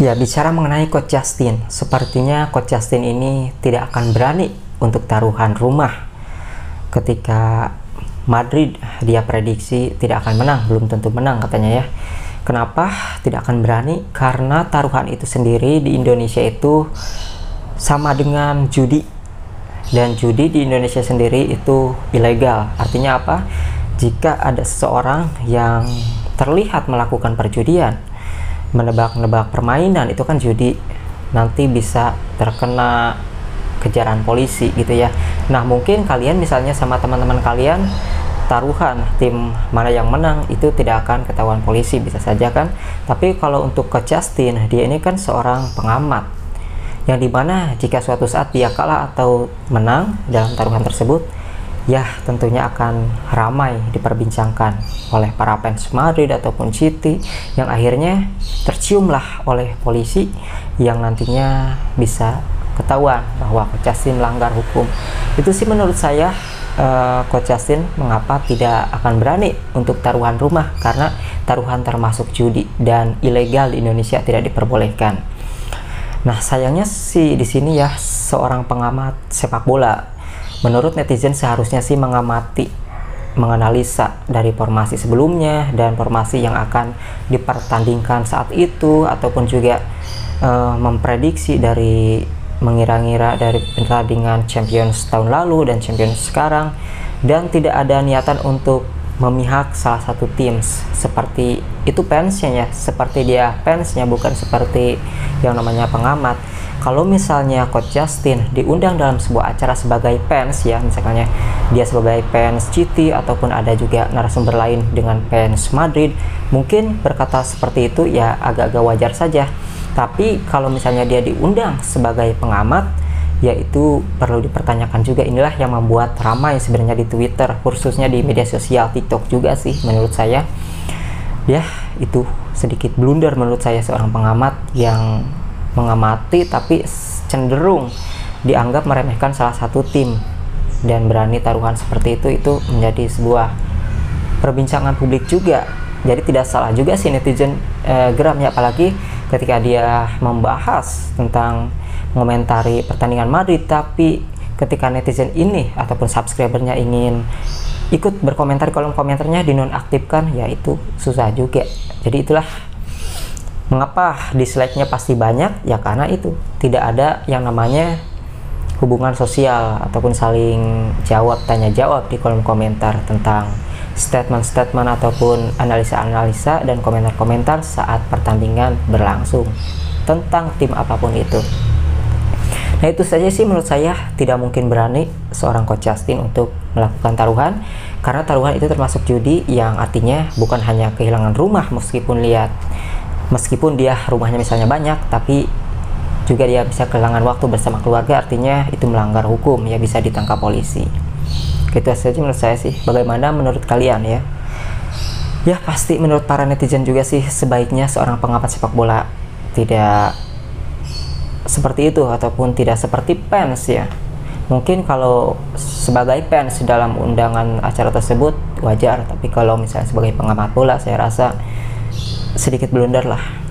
Ya, bicara mengenai Coach Justin, sepertinya Coach Justin ini tidak akan berani untuk taruhan rumah ketika Madrid. Dia prediksi tidak akan menang, belum tentu menang katanya ya. Kenapa tidak akan berani? Karena taruhan itu sendiri di Indonesia itu sama dengan judi, dan judi di Indonesia sendiri itu ilegal. Artinya apa? Jika ada seseorang yang terlihat melakukan perjudian, menebak-nebak permainan, itu kan judi, nanti bisa terkena kejaran polisi gitu ya. Nah, mungkin kalian misalnya sama teman-teman kalian taruhan tim mana yang menang, itu tidak akan ketahuan polisi, bisa saja kan. Tapi kalau untuk Coach Justin, dia ini kan seorang pengamat, yang dimana jika suatu saat dia kalah atau menang dalam taruhan tersebut, ya tentunya akan ramai diperbincangkan oleh para fans Madrid ataupun City, yang akhirnya terciumlah oleh polisi, yang nantinya bisa ketahuan bahwa Coach Justin melanggar hukum. Itu sih menurut saya Coach Justin mengapa tidak akan berani untuk taruhan rumah, karena taruhan termasuk judi dan ilegal di Indonesia, tidak diperbolehkan. Nah, sayangnya sih di sini ya, seorang pengamat sepak bola, menurut netizen seharusnya sih mengamati, menganalisa dari formasi sebelumnya dan formasi yang akan dipertandingkan saat itu, ataupun juga memprediksi dari mengira-ngira dari pertandingan Champions tahun lalu dan Champions sekarang, dan tidak ada niatan untuk memihak salah satu tim seperti itu fansnya ya, seperti dia fansnya, bukan seperti yang namanya pengamat. Kalau misalnya Coach Justin diundang dalam sebuah acara sebagai fans ya, misalnya dia sebagai fans City ataupun ada juga narasumber lain dengan fans Madrid, mungkin berkata seperti itu ya agak-agak wajar saja. Tapi kalau misalnya dia diundang sebagai pengamat, yaitu perlu dipertanyakan juga. Inilah yang membuat ramai sebenarnya di Twitter, khususnya di media sosial TikTok juga sih menurut saya. Ya, itu sedikit blunder menurut saya seorang pengamat yang mengamati tapi cenderung dianggap meremehkan salah satu tim dan berani taruhan seperti itu menjadi sebuah perbincangan publik juga. Jadi tidak salah juga sih netizen geram ya, apalagi ketika dia membahas tentang mengomentari pertandingan Madrid, tapi ketika netizen ini ataupun subscribernya ingin ikut berkomentar di kolom komentarnya dinonaktifkan, ya itu susah juga. Jadi itulah mengapa dislike-nya pasti banyak, ya karena itu tidak ada yang namanya hubungan sosial ataupun saling jawab tanya jawab di kolom komentar tentang statement-statement ataupun analisa-analisa dan komentar-komentar saat pertandingan berlangsung tentang tim apapun itu. Nah, itu saja sih menurut saya, tidak mungkin berani seorang Coach Justin untuk melakukan taruhan, karena taruhan itu termasuk judi, yang artinya bukan hanya kehilangan rumah meskipun dia rumahnya misalnya banyak, tapi juga dia bisa kehilangan waktu bersama keluarga, artinya itu melanggar hukum ya, bisa ditangkap polisi. Itu saja menurut saya sih. Bagaimana menurut kalian ya? Ya pasti menurut para netizen juga sih, sebaiknya seorang pengamat sepak bola tidak seperti itu ataupun tidak seperti fans ya. Mungkin kalau sebagai fans dalam undangan acara tersebut wajar, tapi kalau misalnya sebagai pengamat bola, saya rasa sedikit blunder lah.